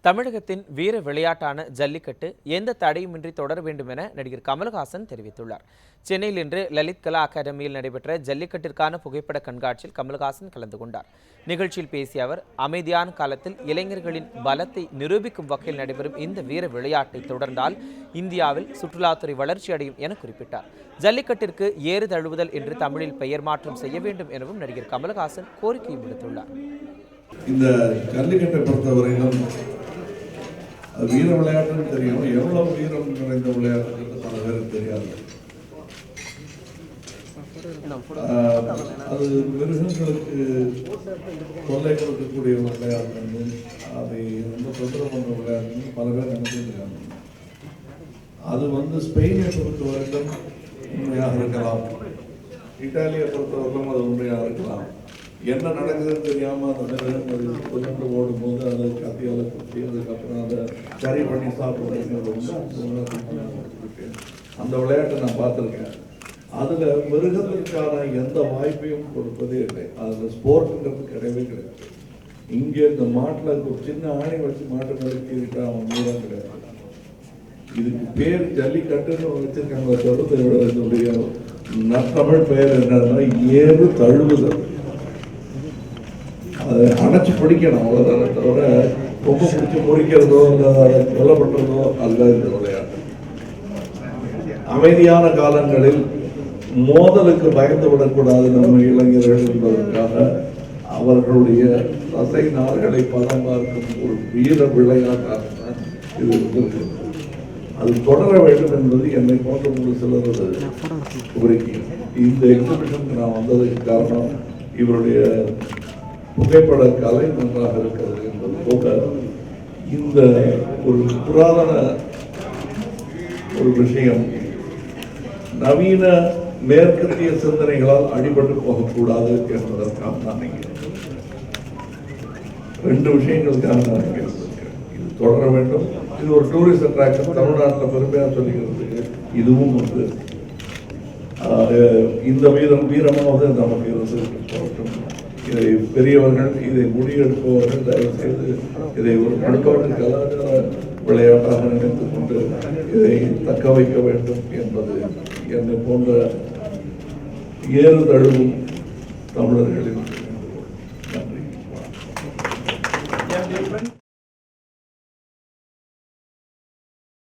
தமிழகத்தின் வீர விளையாட்டான ஜல்லிக்கட்டு எந்த தடையுமின்றி தொடர வேண்டும் என நடிகர் கமல்ஹாசன் தெரிவித்துள்ளார். சென்னையில் இன்று லலித் கலா அகாடமியில் நடைபெற்ற ஜல்லிக்கட்டிற்கான புகைப்பட கண்காட்சியில் கமல்ஹாசன் கலந்து கொண்டார். நிகழ்ச்சியில் பேசிய அவர், அமைதியான காலத்தில் இளைஞர்களின் பலத்தை நிரூபிக்கும் வகையில் நடைபெறும் இந்த வீர விளையாட்டை தொடர்ந்தால் இந்தியாவில் சுற்றுலாத்துறை வளர்ச்சி அடையும் என குறிப்பிட்டார். ஜல்லிக்கட்டிற்கு ஏறு தழுவுதல் என்று தமிழில் பெயர் மாற்றம் செய்ய வேண்டும் எனவும் நடிகர் கமல்ஹாசன் கோரிக்கை விடுத்துள்ளார். இந்த ஜல்லிக்கட்டை பொறுத்தவரையிலும் வீர விளையாட்டுன்னு தெரியும், எவ்வளவு வீரம் நிறைந்த விளையாட்டுன்றது பல பேருக்கு தெரியாது. அது மிருகங்களுக்கு தொல்லை கொடுக்கக்கூடிய விளையாட்டு, அதை ரொம்ப தொந்தரவு பண்ற விளையாட்டு பல பேர் நினைச்சிருக்காங்க. அது ஸ்பெயினை பொறுத்தவரைக்கும் உண்மையாக இருக்கலாம், இட்டாலியை பொறுத்தவரைக்கும் அது உண்மையாக இருக்கலாம். என்ன நடக்குதுன்னு தெரியாம அந்த மிருகங்கள் கொண்டு ஓடும்போது அதை கத்தியால குத்தி அதுக்கப்புறம் அதை சரி பண்ணி சாப்பிடுறது அந்த விளையாட்டை நான் பார்த்துருக்கேன். அதுல மிருகத்திற்கான எந்த வாய்ப்பையும் கொடுப்பதே இல்லை. அதுல ஸ்போர்ட்ங்கிறது கிடையவே கிடையாது. இங்கே இந்த மாட்டில் ஒரு சின்ன ஆணை வச்சு மாட்டு நிறுத்திட்டா அவன் மீதான் கிடையாது. இதுக்கு பேர் ஜல்லிக்கட்டுன்னு வச்சிருக்காங்க. சொல்றதுடைய தமிழ் பெயர் என்னன்னா ஏறு தழுவுதல். அதை அணைச்சு பிடிக்கணும், அவ்வளோதானே தவிர ரொம்ப பிடிச்சி முடிக்கிறதோ அதை கொலை பண்ணுறதோ அல்ல இந்த விளையாட்டு. அமைதியான காலங்களில் மோதலுக்கு பயந்து விடக்கூடாது நம்ம இளைஞர்கள் என்பதற்காக அவர்களுடைய தசை நார்களை பதம் பார்க்கும் ஒரு வீர விளையாட்டாக இது இருக்கிறது. அது தொடர வேண்டும் என்பது என்னை போன்ற ஒரு சிலரது கோரிக்கை. இந்த எக்ஸிபிஷனுக்கு நான் வந்ததுக்கு காரணம் இவருடைய புகைப்பட கலை நன்றாக இருக்கிறது என்பது போக இந்த ஒரு புராதன ஒரு விஷயம் நவீன மேற்கத்திய சிந்தனைகளால் அடிபட்டு போகக்கூடாது என்பதற்காக நான் நினைக்கிறேன். ரெண்டு விஷயங்களுக்காக நான் நினைக்கிறேன். இது தொடர வேண்டும். இது ஒரு டூரிஸ்ட் அட்ராக்ஷன், தமிழ்நாட்டில் பெருமையாக சொல்லிக்கிறதுக்கு இதுவும் ஒன்று. இந்த வீரமாவது நமக்கு இருந்து இதை பெரியவர்கள், இதை முடிவெடுப்பவர்கள் தயவு செய்து இதை ஒரு பண்பாட்டு கலாச்சார விளையாட்டாக நினைத்துக் கொண்டு இதை தக்க வைக்க வேண்டும் என்பது என்னை போன்ற ஏறு தழுவும் தமிழர்களின் நன்றி.